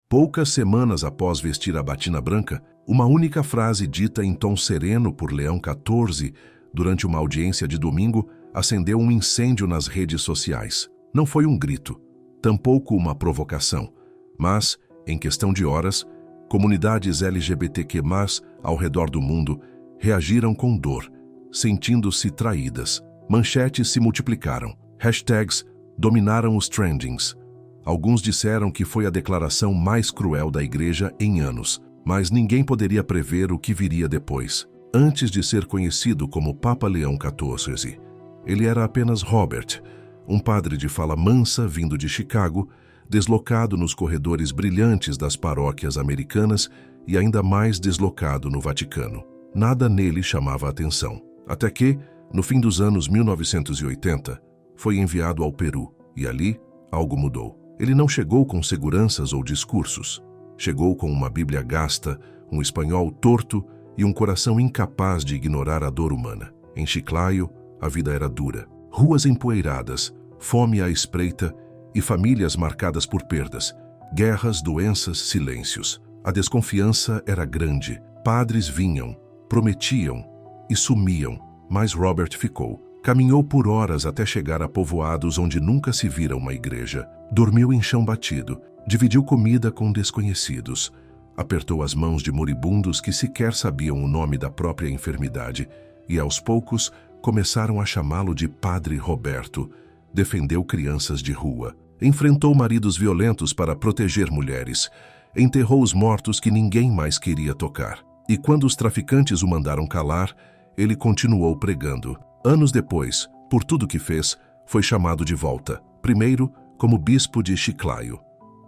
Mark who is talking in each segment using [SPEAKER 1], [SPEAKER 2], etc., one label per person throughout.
[SPEAKER 1] Poucas semanas após vestir a batina branca, uma única frase dita em tom sereno por Leão XIV durante uma audiência de domingo acendeu um incêndio nas redes sociais. Não foi um grito, tampouco uma provocação, mas, em questão de horas, comunidades LGBTQ+, ao redor do mundo, reagiram com dor, sentindo-se traídas. Manchetes se multiplicaram. Hashtags dominaram os trendings. Alguns disseram que foi a declaração mais cruel da Igreja em anos, mas ninguém poderia prever o que viria depois. Antes de ser conhecido como Papa Leão XIV, ele era apenas Robert, um padre de fala mansa vindo de Chicago, deslocado nos corredores brilhantes das paróquias americanas e ainda mais deslocado no Vaticano. Nada nele chamava a atenção. Até que, no fim dos anos 1980, foi enviado ao Peru e ali algo mudou. Ele não chegou com seguranças ou discursos. Chegou com uma Bíblia gasta, um espanhol torto e um coração incapaz de ignorar a dor humana. Em Chiclayo, a vida era dura. Ruas empoeiradas, fome à espreita e famílias marcadas por perdas. Guerras, doenças, silêncios. A desconfiança era grande. Padres vinham, prometiam e sumiam, mas Robert ficou. Caminhou por horas até chegar a povoados onde nunca se vira uma igreja. Dormiu em chão batido, dividiu comida com desconhecidos. Apertou as mãos de moribundos que sequer sabiam o nome da própria enfermidade e, aos poucos, começaram a chamá-lo de Padre Roberto. Defendeu crianças de rua. Enfrentou maridos violentos para proteger mulheres. Enterrou os mortos que ninguém mais queria tocar. E quando os traficantes o mandaram calar, ele continuou pregando. Anos depois, por tudo que fez, foi chamado de volta. Primeiro, como bispo de Chiclayo.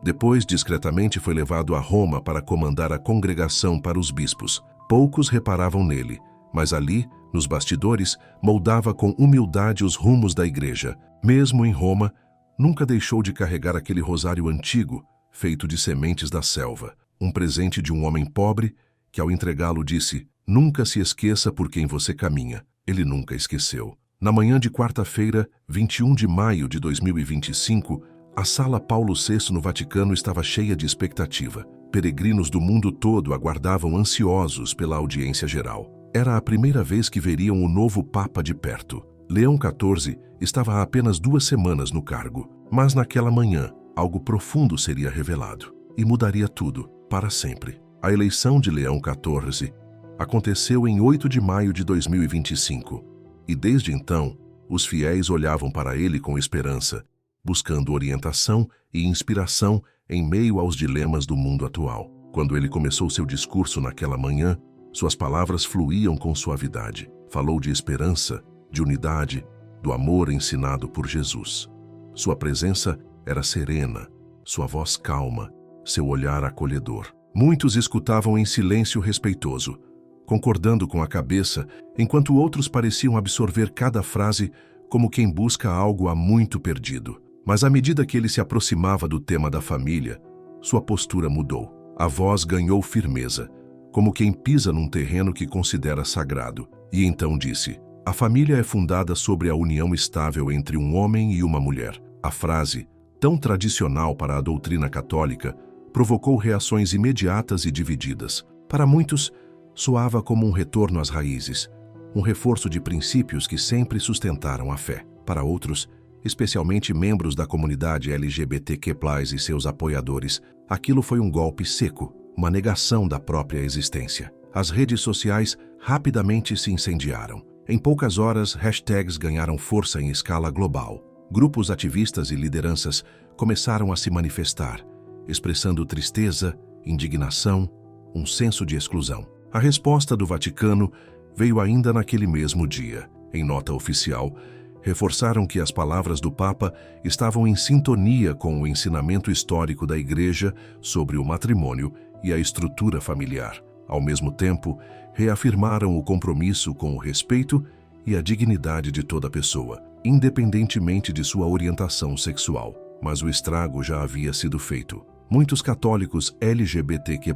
[SPEAKER 1] Depois, discretamente, foi levado a Roma para comandar a congregação para os bispos. Poucos reparavam nele, mas ali, nos bastidores, moldava com humildade os rumos da igreja. Mesmo em Roma, nunca deixou de carregar aquele rosário antigo, feito de sementes da selva. Um presente de um homem pobre, que ao entregá-lo disse: "Nunca se esqueça por quem você caminha." Ele nunca esqueceu. Na manhã de quarta-feira, 21 de maio de 2025, a Sala Paulo VI no Vaticano estava cheia de expectativa. Peregrinos do mundo todo aguardavam ansiosos pela audiência geral. Era a primeira vez que veriam o novo Papa de perto. Leão XIV estava há apenas 2 semanas no cargo, mas naquela manhã, algo profundo seria revelado e mudaria tudo, para sempre. A eleição de Leão XIV aconteceu em 8 de maio de 2025, e desde então, os fiéis olhavam para ele com esperança, buscando orientação e inspiração em meio aos dilemas do mundo atual. Quando ele começou seu discurso naquela manhã, suas palavras fluíam com suavidade. Falou de esperança, de unidade, do amor ensinado por Jesus. Sua presença era serena, sua voz calma, seu olhar acolhedor. Muitos escutavam em silêncio respeitoso, concordando com a cabeça, enquanto outros pareciam absorver cada frase como quem busca algo há muito perdido. Mas à medida que ele se aproximava do tema da família, sua postura mudou. A voz ganhou firmeza, como quem pisa num terreno que considera sagrado. E então disse: "A família é fundada sobre a união estável entre um homem e uma mulher." A frase, tão tradicional para a doutrina católica, provocou reações imediatas e divididas. Para muitos, soava como um retorno às raízes, um reforço de princípios que sempre sustentaram a fé. Para outros, especialmente membros da comunidade LGBTQ+, e seus apoiadores, aquilo foi um golpe seco, uma negação da própria existência. As redes sociais rapidamente se incendiaram. Em poucas horas, hashtags ganharam força em escala global. Grupos ativistas e lideranças começaram a se manifestar, expressando tristeza, indignação, um senso de exclusão. A resposta do Vaticano veio ainda naquele mesmo dia. Em nota oficial, reforçaram que as palavras do Papa estavam em sintonia com o ensinamento histórico da Igreja sobre o matrimônio e a estrutura familiar. Ao mesmo tempo, reafirmaram o compromisso com o respeito e a dignidade de toda pessoa, independentemente de sua orientação sexual. Mas o estrago já havia sido feito. Muitos católicos LGBTQ+,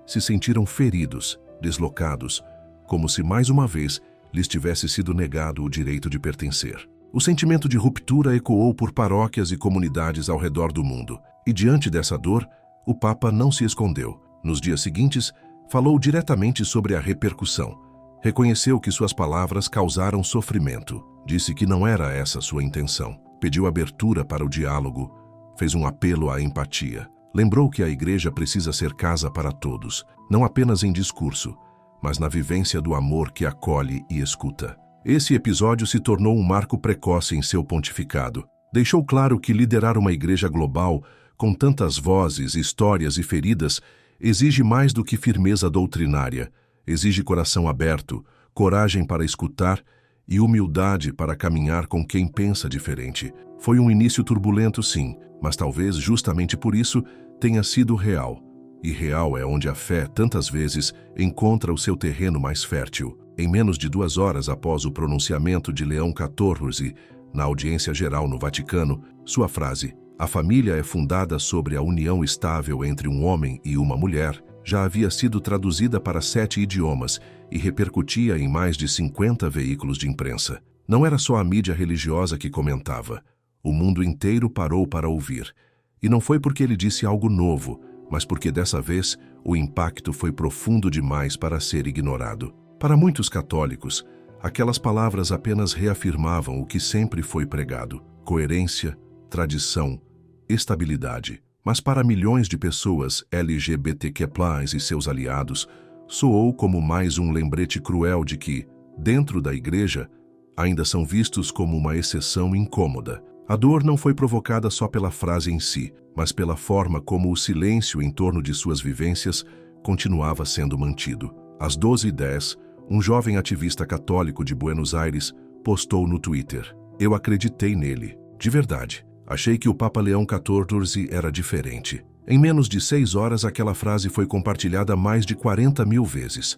[SPEAKER 1] se sentiram feridos, deslocados, como se mais uma vez lhes tivesse sido negado o direito de pertencer. O sentimento de ruptura ecoou por paróquias e comunidades ao redor do mundo, e diante dessa dor, O Papa não se escondeu. Nos dias seguintes, falou diretamente sobre a repercussão. Reconheceu que suas palavras causaram sofrimento. Disse que não era essa sua intenção. Pediu abertura para o diálogo. Fez um apelo à empatia. Lembrou que a igreja precisa ser casa para todos, não apenas em discurso, mas na vivência do amor que acolhe e escuta. Esse episódio se tornou um marco precoce em seu pontificado. Deixou claro que liderar uma igreja global, com tantas vozes, histórias e feridas, exige mais do que firmeza doutrinária. Exige coração aberto, coragem para escutar e humildade para caminhar com quem pensa diferente. Foi um início turbulento, sim, mas talvez justamente por isso tenha sido real. E real é onde a fé, tantas vezes, encontra o seu terreno mais fértil. Em menos de 2 horas após o pronunciamento de Leão XIV, na audiência geral no Vaticano, sua frase, "A família é fundada sobre a união estável entre um homem e uma mulher", já havia sido traduzida para 7 idiomas e repercutia em mais de 50 veículos de imprensa. Não era só a mídia religiosa que comentava. O mundo inteiro parou para ouvir. E não foi porque ele disse algo novo, mas porque dessa vez o impacto foi profundo demais para ser ignorado. Para muitos católicos, aquelas palavras apenas reafirmavam o que sempre foi pregado: coerência, tradição, estabilidade. Mas para milhões de pessoas LGBTQ+, e seus aliados, soou como mais um lembrete cruel de que, dentro da igreja, ainda são vistos como uma exceção incômoda. A dor não foi provocada só pela frase em si, mas pela forma como o silêncio em torno de suas vivências continuava sendo mantido. Às 12h10, um jovem ativista católico de Buenos Aires postou no Twitter: "Eu acreditei nele, de verdade. Achei que o Papa Leão XIV era diferente." Em menos de 6 horas, aquela frase foi compartilhada mais de 40 mil vezes.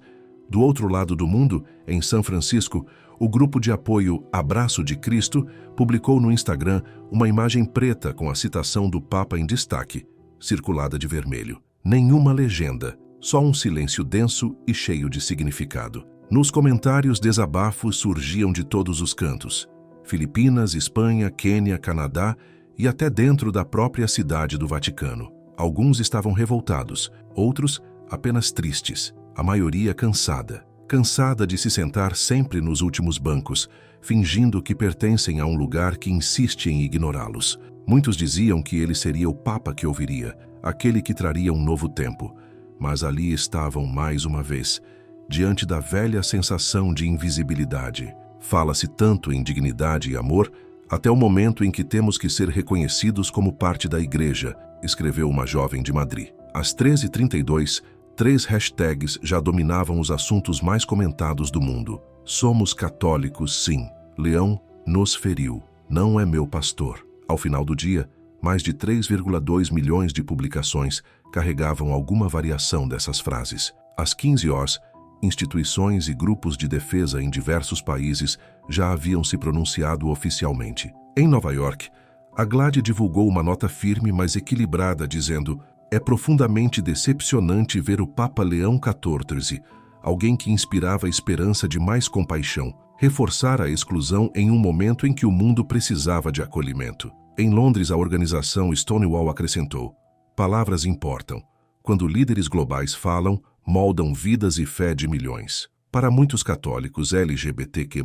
[SPEAKER 1] Do outro lado do mundo, em São Francisco, o grupo de apoio Abraço de Cristo publicou no Instagram uma imagem preta com a citação do Papa em destaque, circulada de vermelho. Nenhuma legenda, só um silêncio denso e cheio de significado. Nos comentários, desabafos surgiam de todos os cantos. Filipinas, Espanha, Quênia, Canadá e até dentro da própria cidade do Vaticano. Alguns estavam revoltados, outros apenas tristes, a maioria cansada. Cansada de se sentar sempre nos últimos bancos, fingindo que pertencem a um lugar que insiste em ignorá-los. Muitos diziam que ele seria o Papa que ouviria, aquele que traria um novo tempo. Mas ali estavam mais uma vez, diante da velha sensação de invisibilidade. Fala-se tanto em dignidade e amor, até o momento em que temos que ser reconhecidos como parte da igreja, escreveu uma jovem de Madrid. Às 13h32, 3 hashtags já dominavam os assuntos mais comentados do mundo. Somos católicos, sim. Leão nos feriu. Não é meu pastor. Ao final do dia, mais de 3,2 milhões de publicações carregavam alguma variação dessas frases. Às 15 horas, instituições e grupos de defesa em diversos países já haviam se pronunciado oficialmente. Em Nova York, a GLAAD divulgou uma nota firme, mas equilibrada, dizendo: "É profundamente decepcionante ver o Papa Leão XIV, alguém que inspirava a esperança de mais compaixão, reforçar a exclusão em um momento em que o mundo precisava de acolhimento." Em Londres, a organização Stonewall acrescentou: "Palavras importam. Quando líderes globais falam, moldam vidas e fé de milhões." Para muitos católicos LGBTQ+,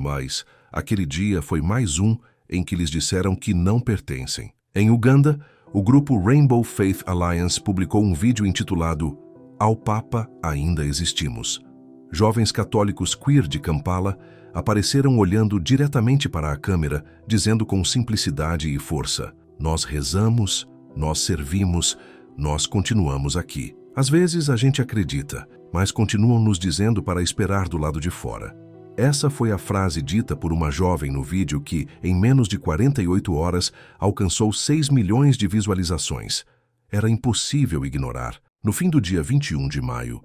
[SPEAKER 1] aquele dia foi mais um em que lhes disseram que não pertencem. Em Uganda, o grupo Rainbow Faith Alliance publicou um vídeo intitulado "Ao Papa Ainda Existimos." Jovens católicos queer de Kampala apareceram olhando diretamente para a câmera, dizendo com simplicidade e força: "Nós rezamos, nós servimos, nós continuamos aqui." Às vezes a gente acredita, mas continuam nos dizendo para esperar do lado de fora. Essa foi a frase dita por uma jovem no vídeo que, em menos de 48 horas, alcançou 6 milhões de visualizações. Era impossível ignorar. No fim do dia 21 de maio,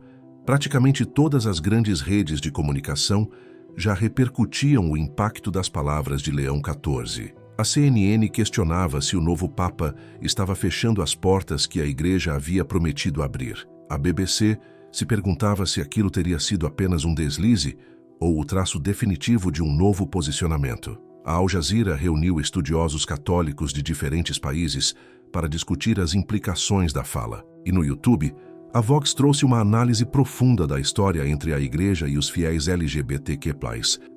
[SPEAKER 1] praticamente todas as grandes redes de comunicação já repercutiam o impacto das palavras de Leão XIV. A CNN questionava se o novo Papa estava fechando as portas que a Igreja havia prometido abrir. A BBC se perguntava se aquilo teria sido apenas um deslize ou o traço definitivo de um novo posicionamento. A Al Jazeera reuniu estudiosos católicos de diferentes países para discutir as implicações da fala. E no YouTube, a Vox trouxe uma análise profunda da história entre a Igreja e os fiéis LGBTQ+,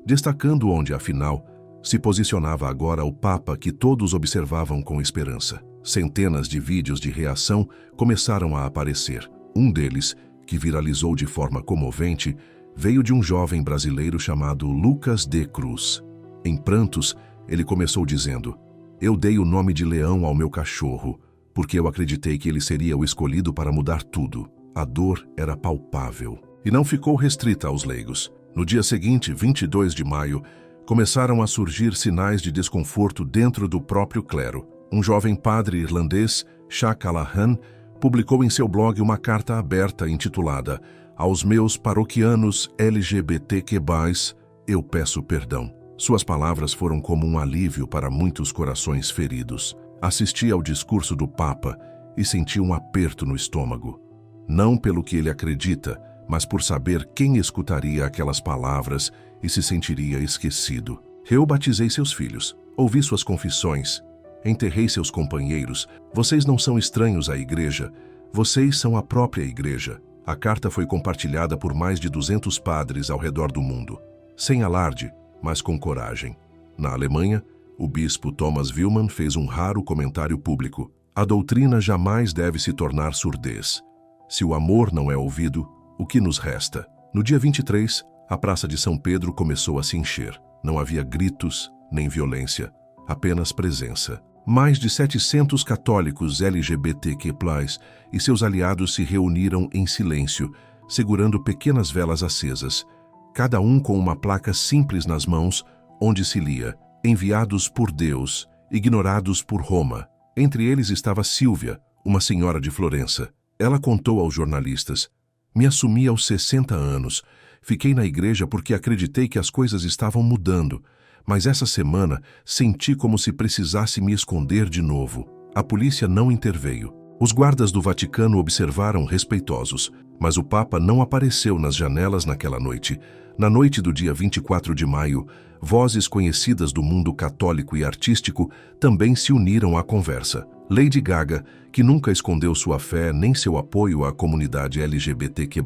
[SPEAKER 1] destacando onde, afinal, se posicionava agora o Papa que todos observavam com esperança. Centenas de vídeos de reação começaram a aparecer. Um deles, que viralizou de forma comovente, veio de um jovem brasileiro chamado Lucas de Cruz. Em prantos, ele começou dizendo: "Eu dei o nome de Leão ao meu cachorro, porque eu acreditei que ele seria o escolhido para mudar tudo." A dor era palpável. E não ficou restrita aos leigos. No dia seguinte, 22 de maio, começaram a surgir sinais de desconforto dentro do próprio clero. Um jovem padre irlandês, Shaq Callahan, publicou em seu blog uma carta aberta intitulada "Aos meus paroquianos LGBTQ+, eu peço perdão." Suas palavras foram como um alívio para muitos corações feridos. Assisti ao discurso do Papa e senti um aperto no estômago. Não pelo que ele acredita, mas por saber quem escutaria aquelas palavras e se sentiria esquecido. Eu batizei seus filhos, ouvi suas confissões, enterrei seus companheiros. Vocês não são estranhos à igreja, vocês são a própria igreja. A carta foi compartilhada por mais de 200 padres ao redor do mundo, sem alarde, mas com coragem. Na Alemanha, o bispo Thomas Villmann fez um raro comentário público: "A doutrina jamais deve se tornar surdez. Se o amor não é ouvido, o que nos resta?" No dia 23, a Praça de São Pedro começou a se encher. Não havia gritos nem violência, apenas presença. Mais de 700 católicos LGBTQ+, e seus aliados se reuniram em silêncio, segurando pequenas velas acesas, cada um com uma placa simples nas mãos, onde se lia: "Enviados por Deus, ignorados por Roma." Entre eles estava Silvia, uma senhora de Florença. Ela contou aos jornalistas: "Me assumi aos 60 anos. Fiquei na igreja porque acreditei que as coisas estavam mudando. Mas essa semana senti como se precisasse me esconder de novo." A polícia não interveio. Os guardas do Vaticano observaram respeitosos, mas o Papa não apareceu nas janelas naquela noite. Na noite do dia 24 de maio, vozes conhecidas do mundo católico e artístico também se uniram à conversa. Lady Gaga, que nunca escondeu sua fé nem seu apoio à comunidade LGBTQ+,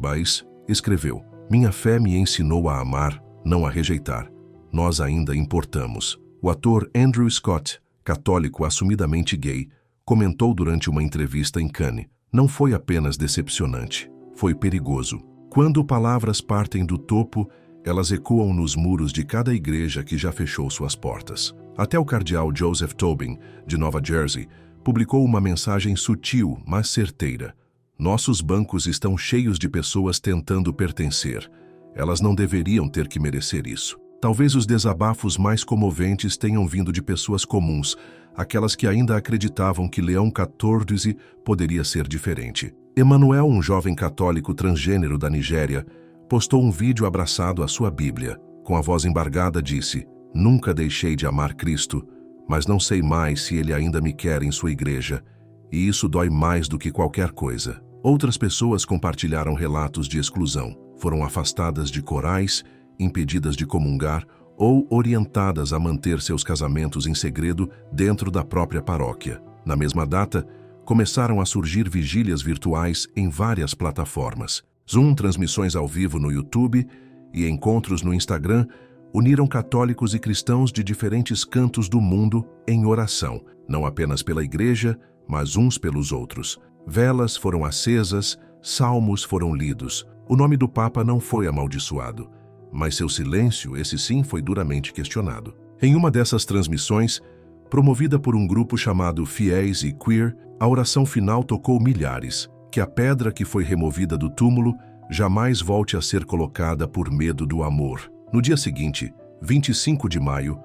[SPEAKER 1] escreveu: "Minha fé me ensinou a amar, não a rejeitar. Nós ainda importamos." O ator Andrew Scott, católico assumidamente gay, comentou durante uma entrevista em Cannes: "Não foi apenas decepcionante, foi perigoso. Quando palavras partem do topo, elas ecoam nos muros de cada igreja que já fechou suas portas." Até o cardeal Joseph Tobin, de Nova Jersey, publicou uma mensagem sutil, mas certeira: "Nossos bancos estão cheios de pessoas tentando pertencer. Elas não deveriam ter que merecer isso." Talvez os desabafos mais comoventes tenham vindo de pessoas comuns, aquelas que ainda acreditavam que Leão XIV poderia ser diferente. Emanuel, um jovem católico transgênero da Nigéria, postou um vídeo abraçado à sua Bíblia. Com a voz embargada disse: "Nunca deixei de amar Cristo, mas não sei mais se ele ainda me quer em sua igreja, e isso dói mais do que qualquer coisa." Outras pessoas compartilharam relatos de exclusão. Foram afastadas de corais, impedidas de comungar ou orientadas a manter seus casamentos em segredo dentro da própria paróquia. Na mesma data, começaram a surgir vigílias virtuais em várias plataformas. Zoom, transmissões ao vivo no YouTube e encontros no Instagram uniram católicos e cristãos de diferentes cantos do mundo em oração, não apenas pela igreja, mas uns pelos outros. Velas foram acesas, salmos foram lidos. O nome do Papa não foi amaldiçoado, mas seu silêncio, esse sim, foi duramente questionado. Em uma dessas transmissões, promovida por um grupo chamado Fiéis e Queer, a oração final tocou milhares: "Que a pedra que foi removida do túmulo jamais volte a ser colocada por medo do amor." No dia seguinte, 25 de maio,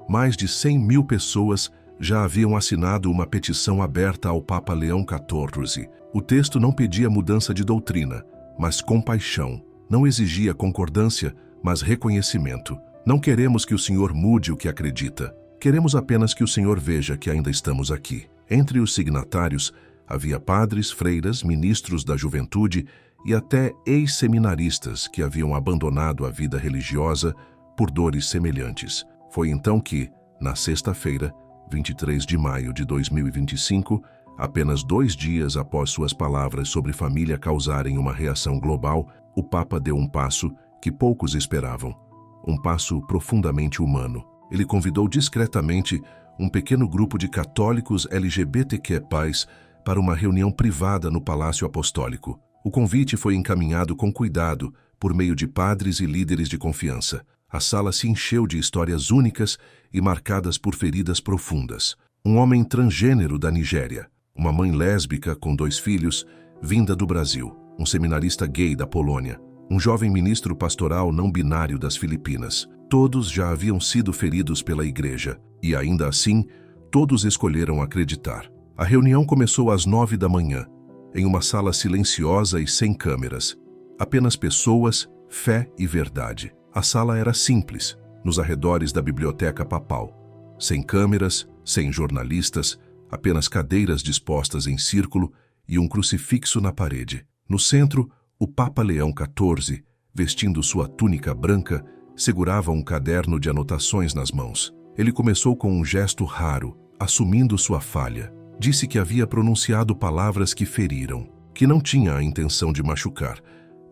[SPEAKER 1] mais de 100.000 pessoas já haviam assinado uma petição aberta ao Papa Leão XIV. O texto não pedia mudança de doutrina, mas compaixão. Não exigia concordância, mas reconhecimento. "Não queremos que o Senhor mude o que acredita. Queremos apenas que o Senhor veja que ainda estamos aqui." Entre os signatários, havia padres, freiras, ministros da juventude e até ex-seminaristas que haviam abandonado a vida religiosa por dores semelhantes. Foi então que, na sexta-feira, 23 de maio de 2025, Apenas 2 dias após suas palavras sobre família causarem uma reação global, o Papa deu um passo que poucos esperavam. Um passo profundamente humano. Ele convidou discretamente um pequeno grupo de católicos LGBTQ+ para uma reunião privada no Palácio Apostólico. O convite foi encaminhado com cuidado por meio de padres e líderes de confiança. A sala se encheu de histórias únicas e marcadas por feridas profundas. Um homem transgênero da Nigéria, uma mãe lésbica com 2 filhos, vinda do Brasil, um seminarista gay da Polônia, um jovem ministro pastoral não binário das Filipinas. Todos já haviam sido feridos pela igreja e, ainda assim, todos escolheram acreditar. A reunião começou às 9 da manhã, em uma sala silenciosa e sem câmeras. Apenas pessoas, fé e verdade. A sala era simples, nos arredores da biblioteca papal. Sem câmeras, sem jornalistas, apenas cadeiras dispostas em círculo e um crucifixo na parede. No centro, o Papa Leão XIV, vestindo sua túnica branca, segurava um caderno de anotações nas mãos. Ele começou com um gesto raro, assumindo sua falha. Disse que havia pronunciado palavras que feriram, que não tinha a intenção de machucar,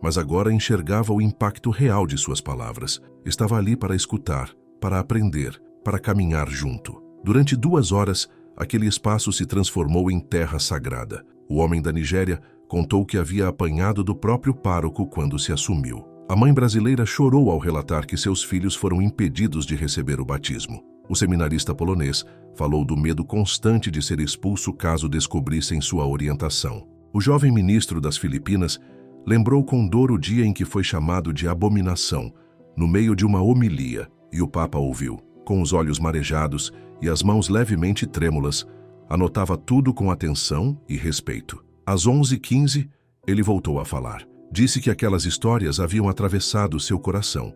[SPEAKER 1] mas agora enxergava o impacto real de suas palavras. Estava ali para escutar, para aprender, para caminhar junto. Durante 2 horas, aquele espaço se transformou em terra sagrada. O homem da Nigéria contou que havia apanhado do próprio pároco quando se assumiu. A mãe brasileira chorou ao relatar que seus filhos foram impedidos de receber o batismo. O seminarista polonês falou do medo constante de ser expulso caso descobrissem sua orientação. O jovem ministro das Filipinas lembrou com dor o dia em que foi chamado de abominação, no meio de uma homilia, e o Papa ouviu. Com os olhos marejados e as mãos levemente trêmulas, anotava tudo com atenção e respeito. Às 11h15, ele voltou a falar. Disse que aquelas histórias haviam atravessado seu coração,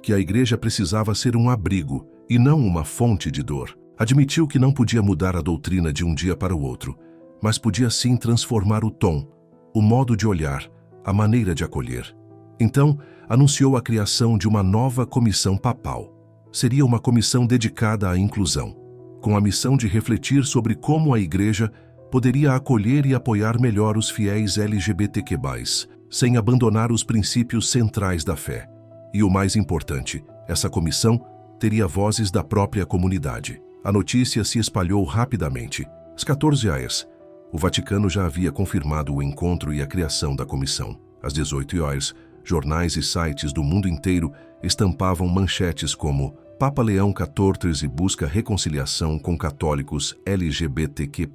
[SPEAKER 1] que a igreja precisava ser um abrigo e não uma fonte de dor. Admitiu que não podia mudar a doutrina de um dia para o outro, mas podia sim transformar o tom, o modo de olhar, a maneira de acolher. Então, anunciou a criação de uma nova comissão papal. Seria uma comissão dedicada à inclusão, com a missão de refletir sobre como a igreja poderia acolher e apoiar melhor os fiéis LGBTQ+, sem abandonar os princípios centrais da fé. E o mais importante, essa comissão teria vozes da própria comunidade. A notícia se espalhou rapidamente. Às 14h, o Vaticano já havia confirmado o encontro e a criação da comissão. Às 18h, jornais e sites do mundo inteiro estampavam manchetes como Papa Leão XIV busca reconciliação com católicos LGBTQ+.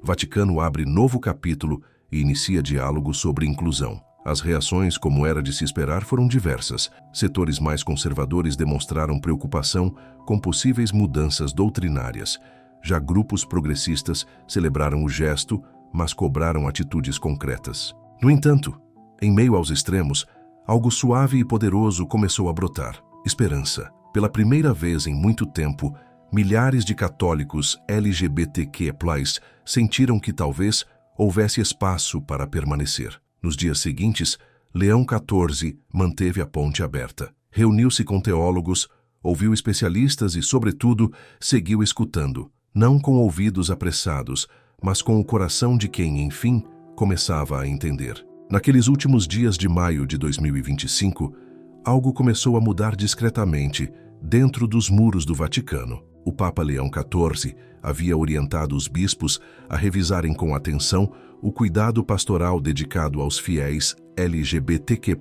[SPEAKER 1] Vaticano abre novo capítulo e inicia diálogo sobre inclusão. As reações, como era de se esperar, foram diversas. Setores mais conservadores demonstraram preocupação com possíveis mudanças doutrinárias. Já grupos progressistas celebraram o gesto, mas cobraram atitudes concretas. No entanto, em meio aos extremos, algo suave e poderoso começou a brotar: esperança. Pela primeira vez em muito tempo, milhares de católicos LGBTQ+ sentiram que talvez houvesse espaço para permanecer. Nos dias seguintes, Leão XIV manteve a ponte aberta. Reuniu-se com teólogos, ouviu especialistas e, sobretudo, seguiu escutando, não com ouvidos apressados, mas com o coração de quem, enfim, começava a entender. Naqueles últimos dias de maio de 2025, algo começou a mudar discretamente dentro dos muros do Vaticano. O Papa Leão XIV havia orientado os bispos a revisarem com atenção o cuidado pastoral dedicado aos fiéis LGBTQ+,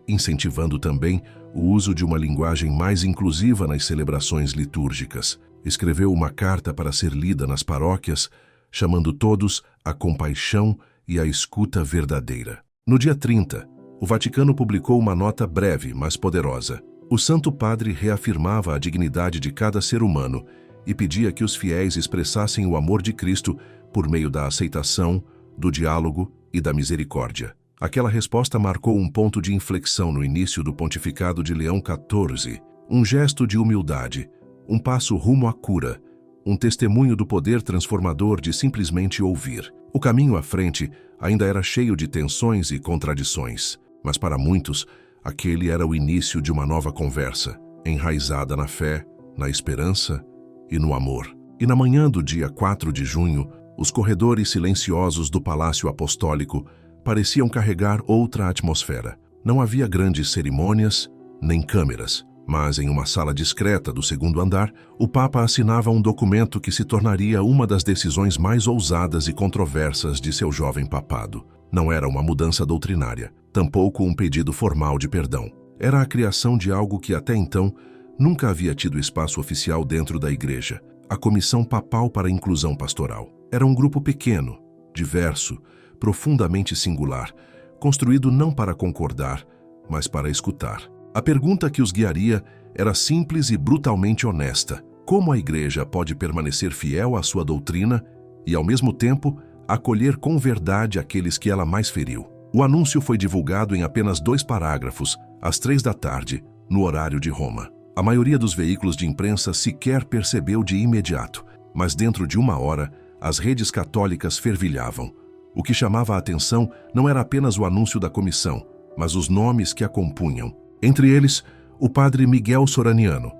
[SPEAKER 1] incentivando também o uso de uma linguagem mais inclusiva nas celebrações litúrgicas. Escreveu uma carta para ser lida nas paróquias, chamando todos à compaixão e à escuta verdadeira. No dia 30, o Vaticano publicou uma nota breve, mas poderosa. O Santo Padre reafirmava a dignidade de cada ser humano e pedia que os fiéis expressassem o amor de Cristo por meio da aceitação, do diálogo e da misericórdia. Aquela resposta marcou um ponto de inflexão no início do pontificado de Leão XIV, um gesto de humildade, um passo rumo à cura, um testemunho do poder transformador de simplesmente ouvir. O caminho à frente ainda era cheio de tensões e contradições, mas para muitos, aquele era o início de uma nova conversa, enraizada na fé, na esperança e no amor. E na manhã do dia 4 de junho, Os corredores silenciosos do Palácio Apostólico pareciam carregar outra atmosfera. Não havia grandes cerimônias, nem câmeras, mas em uma sala discreta do segundo andar, o Papa assinava um documento que se tornaria uma das decisões mais ousadas e controversas de seu jovem papado. Não era uma mudança doutrinária, tampouco um pedido formal de perdão. Era a criação de algo que até então nunca havia tido espaço oficial dentro da Igreja, a Comissão Papal para a Inclusão Pastoral. Era um grupo pequeno, diverso, profundamente singular, construído não para concordar, mas para escutar. A pergunta que os guiaria era simples e brutalmente honesta: como a Igreja pode permanecer fiel à sua doutrina e, ao mesmo tempo, acolher com verdade aqueles que ela mais feriu? O anúncio foi divulgado em apenas 2 parágrafos, às 3 da tarde, no horário de Roma. A maioria dos veículos de imprensa sequer percebeu de imediato, mas dentro de 1 hora, as redes católicas fervilhavam. O que chamava a atenção não era apenas o anúncio da comissão, mas os nomes que a compunham. Entre eles, o padre Miguel Soraniano,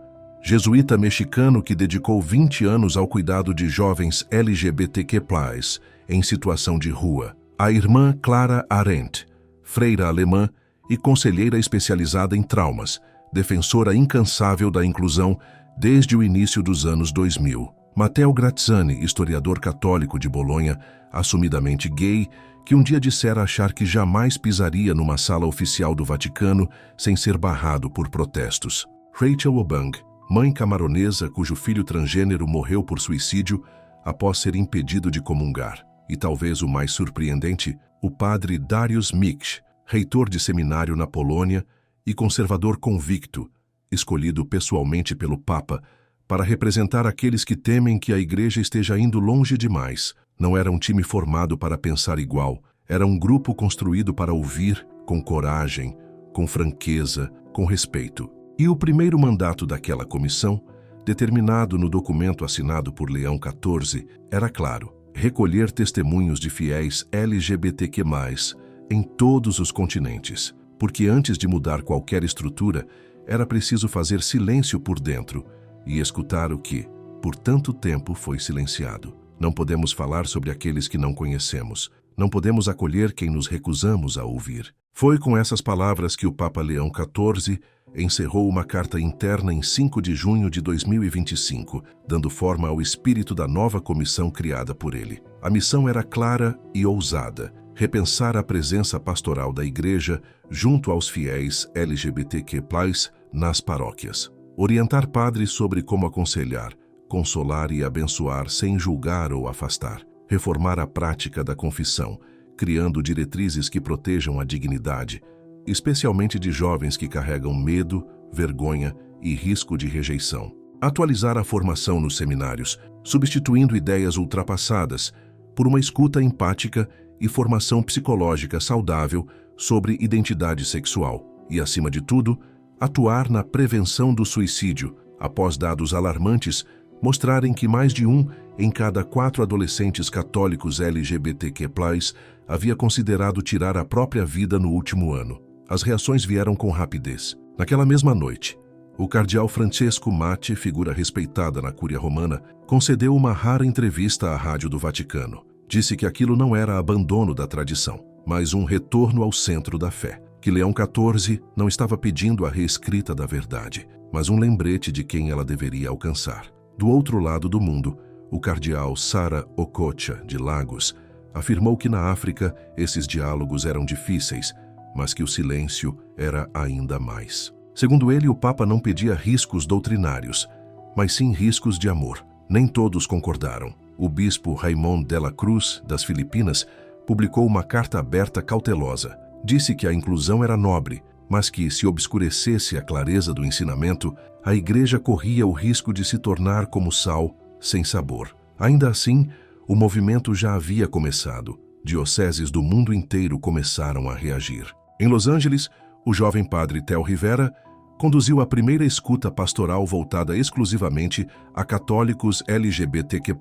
[SPEAKER 1] jesuíta mexicano que dedicou 20 anos ao cuidado de jovens LGBTQ+, em situação de rua. A irmã Clara Arendt, freira alemã e conselheira especializada em traumas, defensora incansável da inclusão desde o início dos anos 2000. Matteo Graziani, historiador católico de Bolonha, assumidamente gay, que um dia dissera achar que jamais pisaria numa sala oficial do Vaticano sem ser barrado por protestos. Rachel Obang, mãe camaronesa cujo filho transgênero morreu por suicídio após ser impedido de comungar. E talvez o mais surpreendente, o padre Darius Miksch, reitor de seminário na Polônia e conservador convicto, escolhido pessoalmente pelo Papa para representar aqueles que temem que a Igreja esteja indo longe demais. Não era um time formado para pensar igual, era um grupo construído para ouvir com coragem, com franqueza, com respeito. E o primeiro mandato daquela comissão, determinado no documento assinado por Leão XIV, era claro: recolher testemunhos de fiéis LGBTQ+, em todos os continentes. Porque antes de mudar qualquer estrutura, era preciso fazer silêncio por dentro e escutar o que, por tanto tempo, foi silenciado. Não podemos falar sobre aqueles que não conhecemos. Não podemos acolher quem nos recusamos a ouvir. Foi com essas palavras que o Papa Leão XIV encerrou uma carta interna em 5 de junho de 2025, dando forma ao espírito da nova comissão criada por ele. A missão era clara e ousada: repensar a presença pastoral da Igreja junto aos fiéis LGBTQ+, nas paróquias. Orientar padres sobre como aconselhar, consolar e abençoar sem julgar ou afastar. Reformar a prática da confissão, criando diretrizes que protejam a dignidade, especialmente de jovens que carregam medo, vergonha e risco de rejeição. Atualizar a formação nos seminários, substituindo ideias ultrapassadas por uma escuta empática e formação psicológica saudável sobre identidade sexual. E, acima de tudo, atuar na prevenção do suicídio, após dados alarmantes mostrarem que mais de 1 em cada 4 adolescentes católicos LGBTQ+, havia considerado tirar a própria vida no último ano. As reações vieram com rapidez. Naquela mesma noite, o cardeal Francesco Matti, figura respeitada na Cúria Romana, concedeu uma rara entrevista à Rádio do Vaticano. Disse que aquilo não era abandono da tradição, mas um retorno ao centro da fé. Que Leão XIV não estava pedindo a reescrita da verdade, mas um lembrete de quem ela deveria alcançar. Do outro lado do mundo, o cardeal Sara Okocha, de Lagos, afirmou que na África esses diálogos eram difíceis, mas que o silêncio era ainda mais. Segundo ele, o Papa não pedia riscos doutrinários, mas sim riscos de amor. Nem todos concordaram. O bispo Raymond de la Cruz, das Filipinas, publicou uma carta aberta cautelosa. Disse que a inclusão era nobre, mas que, se obscurecesse a clareza do ensinamento, a Igreja corria o risco de se tornar como sal, sem sabor. Ainda assim, o movimento já havia começado. Dioceses do mundo inteiro começaram a reagir. Em Los Angeles, o jovem padre Theo Rivera conduziu a primeira escuta pastoral voltada exclusivamente a católicos LGBTQ+,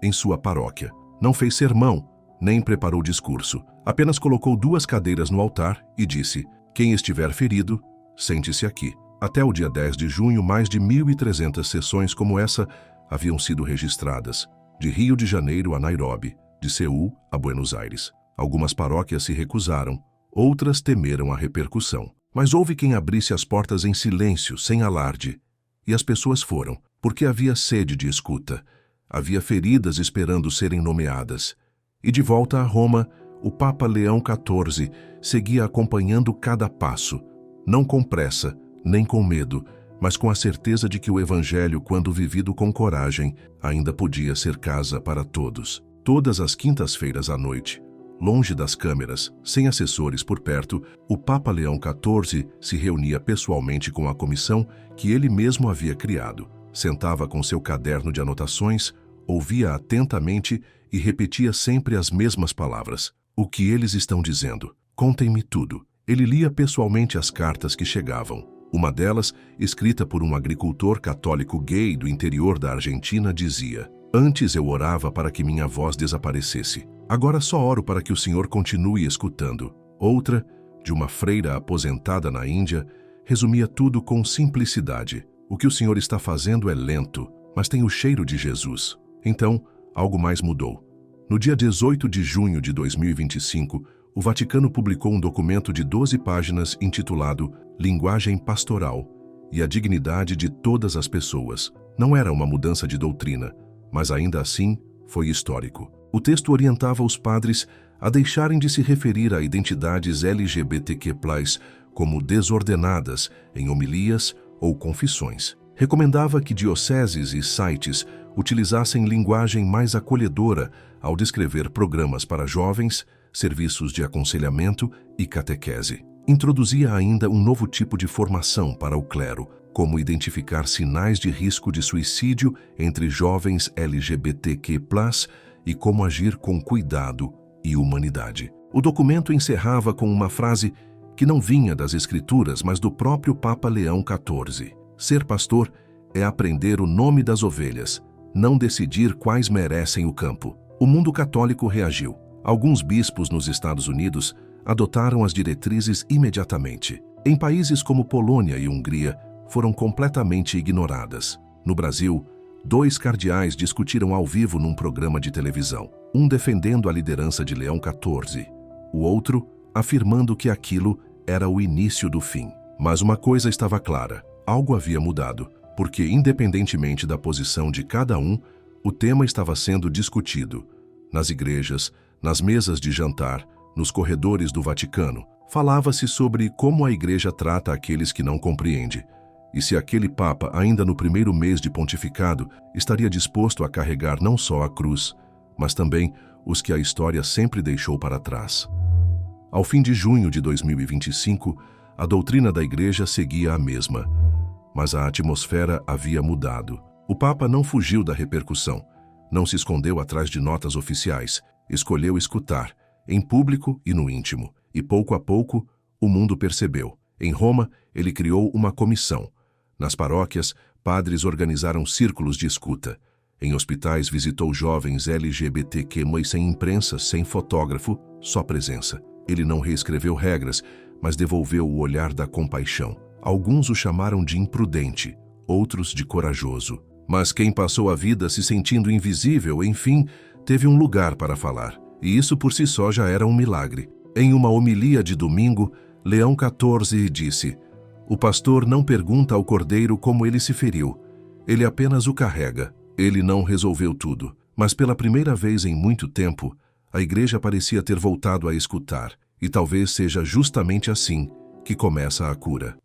[SPEAKER 1] em sua paróquia. Não fez sermão, nem preparou discurso. Apenas colocou 2 cadeiras no altar e disse: quem estiver ferido, sente-se aqui. Até o dia 10 de junho, mais de 1.300 sessões como essa haviam sido registradas. de Rio de Janeiro a Nairobi, de Seul a Buenos Aires. Algumas paróquias se recusaram, outras temeram a repercussão. Mas houve quem abrisse as portas em silêncio, sem alarde. E as pessoas foram, porque havia sede de escuta. Havia feridas esperando serem nomeadas. E de volta a Roma, o Papa Leão XIV seguia acompanhando cada passo, não com pressa, nem com medo, mas com a certeza de que o Evangelho, quando vivido com coragem, ainda podia ser casa para todos. Todas as quintas-feiras à noite, longe das câmeras, sem assessores por perto, o Papa Leão XIV se reunia pessoalmente com a comissão que ele mesmo havia criado. Sentava com seu caderno de anotações, ouvia atentamente e repetia sempre as mesmas palavras. O que eles estão dizendo? Contem-me tudo. Ele lia pessoalmente as cartas que chegavam. Uma delas, escrita por um agricultor católico gay do interior da Argentina, dizia: "Antes eu orava para que minha voz desaparecesse. Agora só oro para que o Senhor continue escutando." Outra, de uma freira aposentada na Índia, resumia tudo com simplicidade. "O que o Senhor está fazendo é lento, mas tem o cheiro de Jesus." Então, algo mais mudou. No dia 18 de junho de 2025, o Vaticano publicou um documento de 12 páginas intitulado Linguagem Pastoral e a Dignidade de Todas as Pessoas. Não era uma mudança de doutrina, mas ainda assim foi histórico. O texto orientava os padres a deixarem de se referir a identidades LGBTQ+, como desordenadas em homilias ou confissões. Recomendava que dioceses e sites utilizassem linguagem mais acolhedora ao descrever programas para jovens, serviços de aconselhamento e catequese. Introduzia ainda um novo tipo de formação para o clero, como identificar sinais de risco de suicídio entre jovens LGBTQ+, e como agir com cuidado e humanidade. O documento encerrava com uma frase que não vinha das Escrituras, mas do próprio Papa Leão XIV. Ser pastor é aprender o nome das ovelhas, não decidir quais merecem o campo. O mundo católico reagiu. Alguns bispos nos Estados Unidos adotaram as diretrizes imediatamente. Em países como Polônia e Hungria, foram completamente ignoradas. No Brasil, 2 cardeais discutiram ao vivo num programa de televisão, um defendendo a liderança de Leão XIV, o outro afirmando que aquilo era o início do fim. Mas uma coisa estava clara: algo havia mudado, porque, independentemente da posição de cada um, o tema estava sendo discutido. Nas igrejas, nas mesas de jantar, nos corredores do Vaticano, falava-se sobre como a igreja trata aqueles que não compreende, e se aquele Papa, ainda no primeiro mês de pontificado, estaria disposto a carregar não só a cruz, mas também os que a história sempre deixou para trás. Ao fim de junho de 2025, a doutrina da igreja seguia a mesma, mas a atmosfera havia mudado. O Papa não fugiu da repercussão, não se escondeu atrás de notas oficiais, escolheu escutar, em público e no íntimo, e pouco a pouco o mundo percebeu. Em Roma, ele criou uma comissão. Nas paróquias, padres organizaram círculos de escuta. Em hospitais, visitou jovens LGBTQ+, sem imprensa, sem fotógrafo, só presença. Ele não reescreveu regras, mas devolveu o olhar da compaixão. Alguns o chamaram de imprudente, outros de corajoso. Mas quem passou a vida se sentindo invisível, enfim, teve um lugar para falar. E isso por si só já era um milagre. Em uma homilia de domingo, Leão XIV disse: "O pastor não pergunta ao cordeiro como ele se feriu. Ele apenas o carrega. Ele não resolveu tudo." Mas pela primeira vez em muito tempo, a igreja parecia ter voltado a escutar. E talvez seja justamente assim que começa a cura.